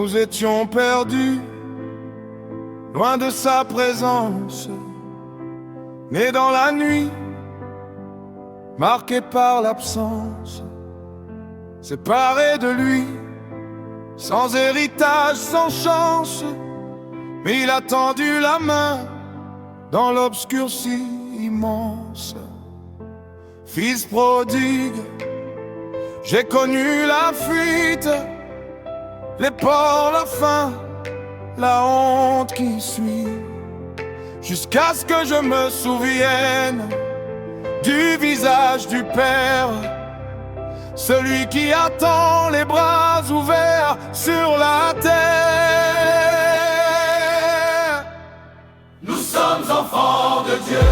nous étions perdus, loin de sa présence, nés dans la nuit, marqués par l'absence, séparés de lui, sans héritage, sans chance. Mais il a tendu la main dans l'obscurci immense. Fils prodigue, j'ai connu la fuite, les ports, la faim, la honte qui suit, jusqu'à ce que je me souvienne du visage du Père, celui qui attend les bras ouverts sur la terre. Nous sommes enfants de Dieu,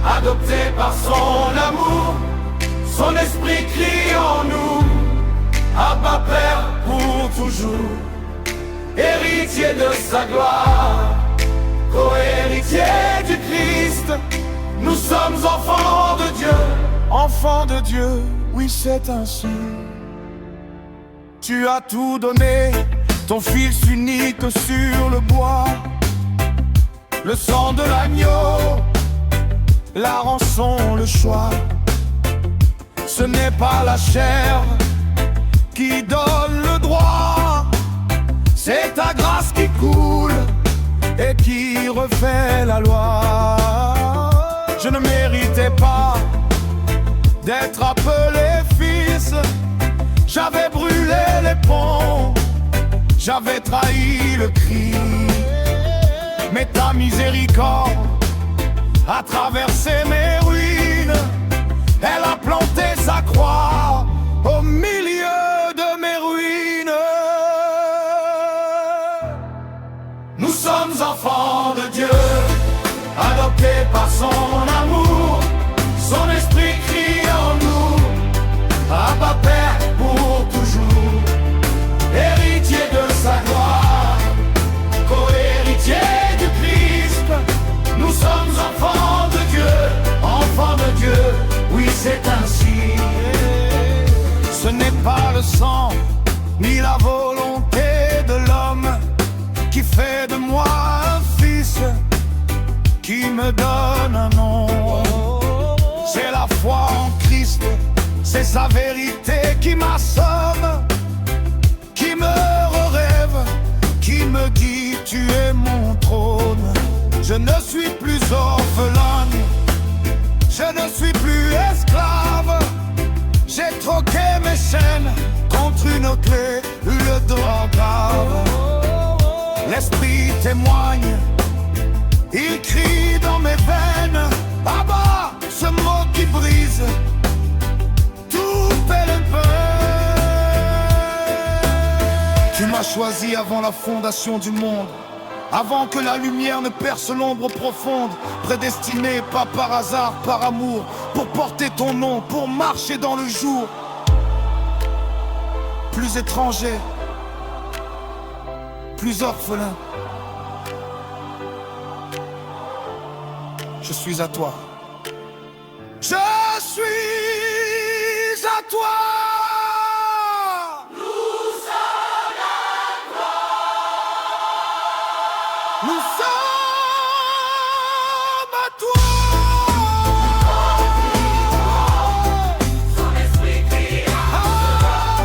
adoptés par son amour. Son esprit crie en nous, Abba Père pour toujours. Héritier de sa gloire, co-héritier du Christ. Nous sommes enfants de Dieu. Enfants de Dieu, oui c'est ainsi. Tu as tout donné, ton fils unique sur le bois. Le sang de l'agneau, la rançon, le choix. Ce n'est pas la chair qui donne le droit, c'est ta grâce qui coule et qui refait la loi. Je ne méritais pas d'être appelé fils, j'avais brûlé les ponts, j'avais trahi le Christ. Mais ta miséricorde a traversé mes ruines, elle a planté sa croix au milieu de mes ruines. Nous sommes enfants de Dieu, adoptés par son amour. Son esprit crie en nous, Abba Père pour toujours. Héritier de sa gloire, co-héritier du Christ. Nous sommes enfants de Dieu, enfants de Dieu, oui c'est ainsi. Ce n'est pas le sang, ni la volonté de l'homme qui fait de moi un fils, qui me donne un nom. C'est la foi en Christ, c'est sa vérité qui m'assomme, qui me rêve, qui me dit tu es mon trône. Je ne suis plus orphelin, je ne suis plus esclave. J'ai troqué mes chaînes contre une clé, le droit grave. L'esprit témoigne, il crie dans mes veines, Abba, ce mot qui brise tout le pain. Tu m'as choisi avant la fondation du monde, avant que la lumière ne perce l'ombre profonde. Prédestiné, pas par hasard, par amour, pour porter ton nom, pour marcher dans le jour. Plus étranger, plus orphelin, je suis à toi. Je suis à toi. Nous sommes à toi. Nous sommes à toi. Son esprit crie en nous,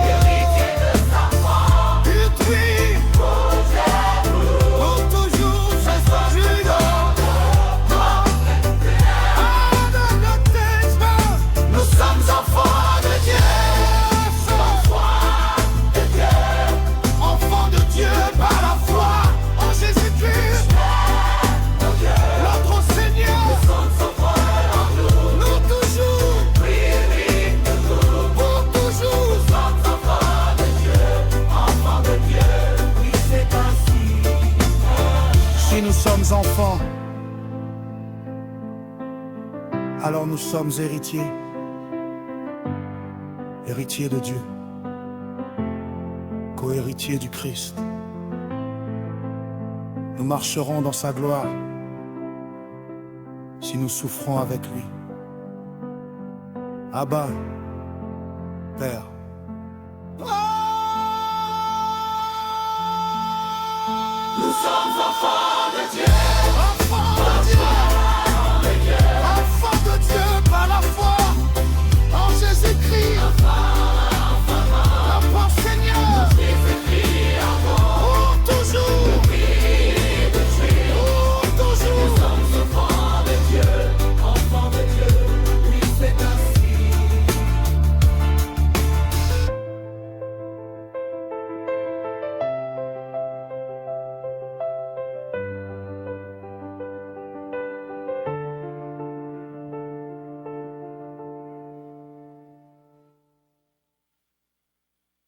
héritier de sa foi. Détruit pour toujours, je suis dans Nous sommes enfants de Dieu, enfants de Dieu par la foi en Jésus-Christ, notre Seigneur. Nous toujours, pour toujours. enfants de Dieu, oui c'est ainsi. Si nous sommes enfants, alors nous sommes héritiers, héritiers de Dieu, co-héritiers du Christ. Nous marcherons dans sa gloire si nous souffrons avec lui. Abba, Père. Nous sommes enfants de Dieu.